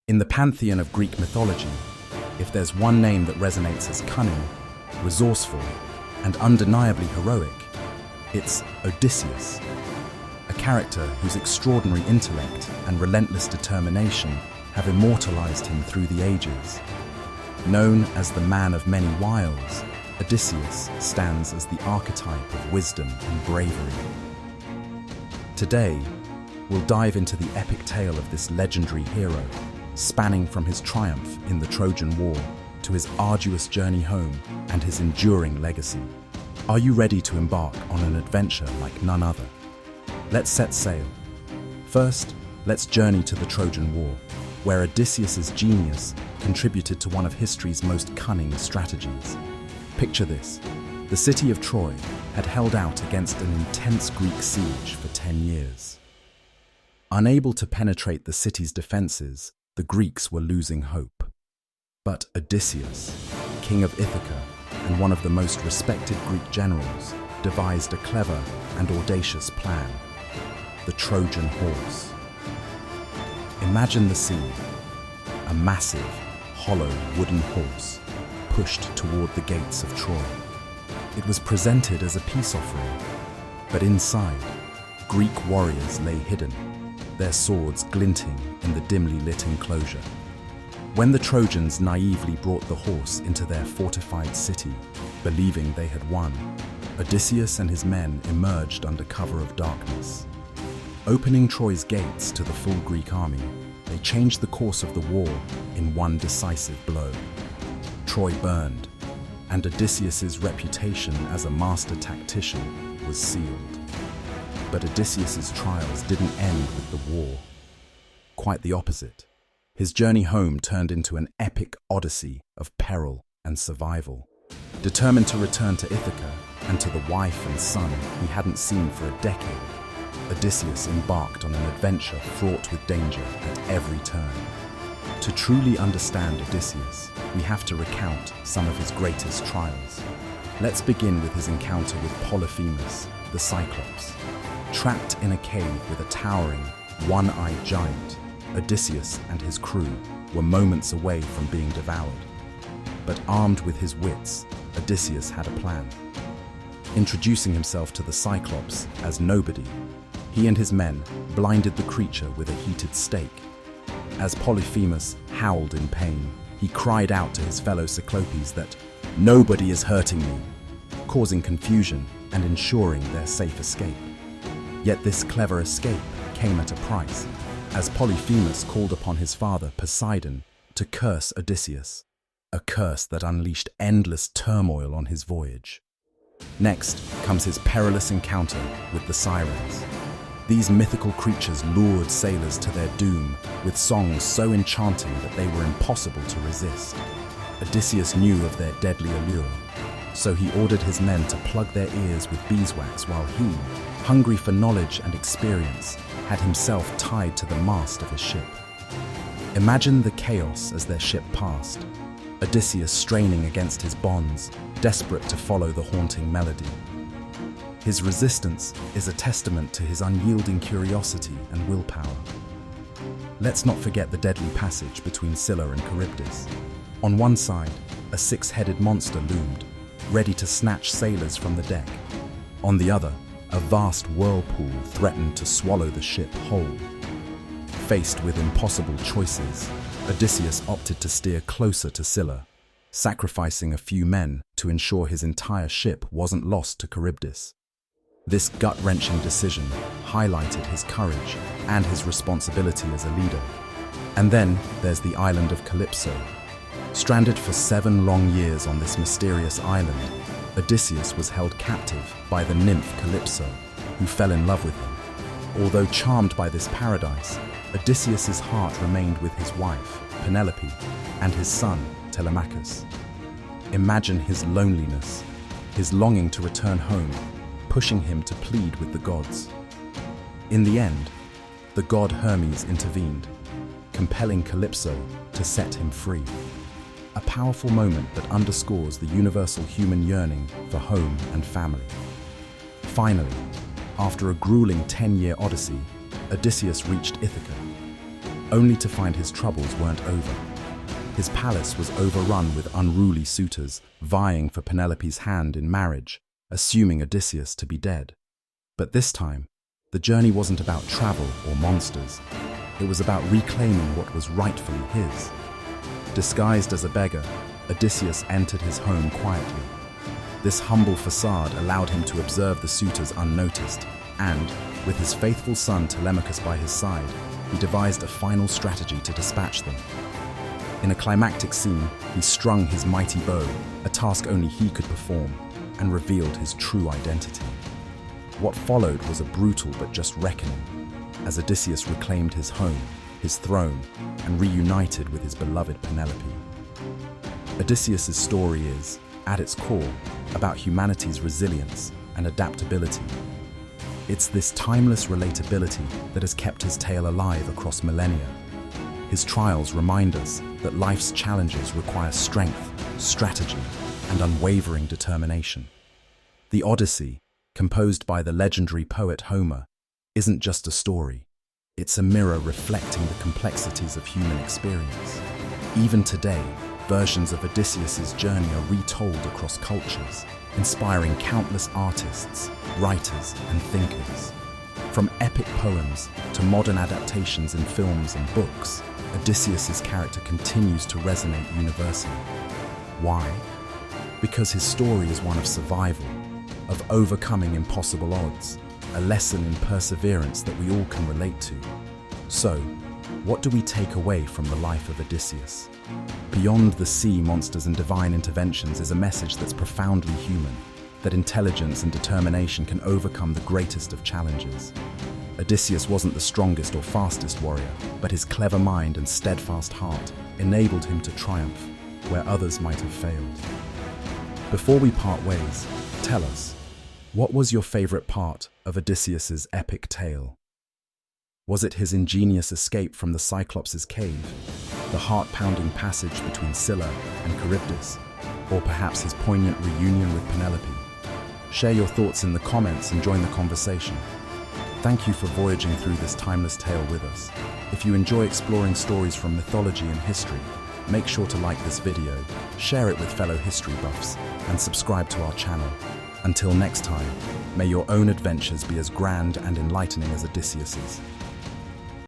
In the pantheon of Greek mythology, if there's one name that resonates as cunning, resourceful, and undeniably heroic, it's Odysseus, a character whose extraordinary intellect and relentless determination have immortalized him through the ages. Known as the man of many wiles, Odysseus stands as the archetype of wisdom and bravery. Today, we'll dive into the epic tale of this legendary hero, spanning from his triumph in the Trojan War to his arduous journey home and his enduring legacy. Are you ready to embark on an adventure like none other? Let's set sail. First, let's journey to the Trojan War, where Odysseus's genius contributed to one of history's most cunning strategies. Picture this: the city of Troy had held out against an intense Greek siege for 10 years. Unable to penetrate the city's defenses, the Greeks were losing hope. But Odysseus, king of Ithaca and one of the most respected Greek generals, devised a clever and audacious plan: the Trojan horse. Imagine the scene: a massive, hollow wooden horse pushed toward the gates of Troy. It was presented as a peace offering, but inside, Greek warriors lay hidden, their swords glinting in the dimly lit enclosure. When the Trojans naively brought the horse into their fortified city, believing they had won, Odysseus and his men emerged under cover of darkness. Opening Troy's gates to the full Greek army, they changed the course of the war in one decisive blow. Troy burned, and Odysseus's reputation as a master tactician was sealed. But Odysseus's trials didn't end with the war. Quite the opposite. His journey home turned into an epic odyssey of peril and survival. Determined to return to Ithaca and to the wife and son he hadn't seen for a decade, Odysseus embarked on an adventure fraught with danger at every turn. To truly understand Odysseus, we have to recount some of his greatest trials. Let's begin with his encounter with Polyphemus, the Cyclops. Trapped in a cave with a towering, one-eyed giant, Odysseus and his crew were moments away from being devoured. But armed with his wits, Odysseus had a plan. Introducing himself to the Cyclops as nobody, he and his men blinded the creature with a heated stake. As Polyphemus howled in pain, he cried out to his fellow Cyclopes that nobody is hurting me, causing confusion and ensuring their safe escape. Yet this clever escape came at a price, as Polyphemus called upon his father Poseidon to curse Odysseus, a curse that unleashed endless turmoil on his voyage. Next comes his perilous encounter with the Sirens. These mythical creatures lured sailors to their doom with songs so enchanting that they were impossible to resist. Odysseus knew of their deadly allure, so he ordered his men to plug their ears with beeswax while he, hungry for knowledge and experience, had himself tied to the mast of his ship. Imagine the chaos as their ship passed, Odysseus straining against his bonds, desperate to follow the haunting melody. His resistance is a testament to his unyielding curiosity and willpower. Let's not forget the deadly passage between Scylla and Charybdis. On one side, a six-headed monster loomed, ready to snatch sailors from the deck. On the other, a vast whirlpool threatened to swallow the ship whole. Faced with impossible choices, Odysseus opted to steer closer to Scylla, sacrificing a few men to ensure his entire ship wasn't lost to Charybdis. This gut-wrenching decision highlighted his courage and his responsibility as a leader. And then there's the island of Calypso. Stranded for 7 long years on this mysterious island, Odysseus was held captive by the nymph Calypso, who fell in love with him. Although charmed by this paradise, Odysseus's heart remained with his wife, Penelope, and his son, Telemachus. Imagine his loneliness, his longing to return home, pushing him to plead with the gods. In the end, the god Hermes intervened, compelling Calypso to set him free. A powerful moment that underscores the universal human yearning for home and family. Finally, after a grueling 10-year odyssey, Odysseus reached Ithaca. only to find his troubles weren't over. His palace was overrun with unruly suitors vying for Penelope's hand in marriage, assuming Odysseus to be dead. But this time, the journey wasn't about travel or monsters. It was about reclaiming what was rightfully his. Disguised as a beggar, Odysseus entered his home quietly. This humble facade allowed him to observe the suitors unnoticed, and, with his faithful son Telemachus by his side, he devised a final strategy to dispatch them. In a climactic scene, he strung his mighty bow, a task only he could perform, and revealed his true identity. What followed was a brutal but just reckoning, as Odysseus reclaimed his home, his throne, and reunited with his beloved Penelope. Odysseus's story is, at its core, about humanity's resilience and adaptability. It's this timeless relatability that has kept his tale alive across millennia. His trials remind us that life's challenges require strength, strategy, and unwavering determination. The Odyssey, composed by the legendary poet Homer, isn't just a story. It's a mirror reflecting the complexities of human experience. Even today, versions of Odysseus's journey are retold across cultures, inspiring countless artists, writers, and thinkers. From epic poems to modern adaptations in films and books, Odysseus's character continues to resonate universally. Why? Because his story is one of survival, of overcoming impossible odds, a lesson in perseverance that we all can relate to. So, what do we take away from the life of Odysseus? Beyond the sea monsters and divine interventions is a message that's profoundly human, that intelligence and determination can overcome the greatest of challenges. Odysseus wasn't the strongest or fastest warrior, but his clever mind and steadfast heart enabled him to triumph where others might have failed. Before we part ways, tell us, what was your favorite part of Odysseus's epic tale? Was it his ingenious escape from the Cyclops' cave, the heart-pounding passage between Scylla and Charybdis, or perhaps his poignant reunion with Penelope? Share your thoughts in the comments and join the conversation. Thank you for voyaging through this timeless tale with us. If you enjoy exploring stories from mythology and history, make sure to like this video, share it with fellow history buffs, and subscribe to our channel. Until next time, may your own adventures be as grand and enlightening as Odysseus's.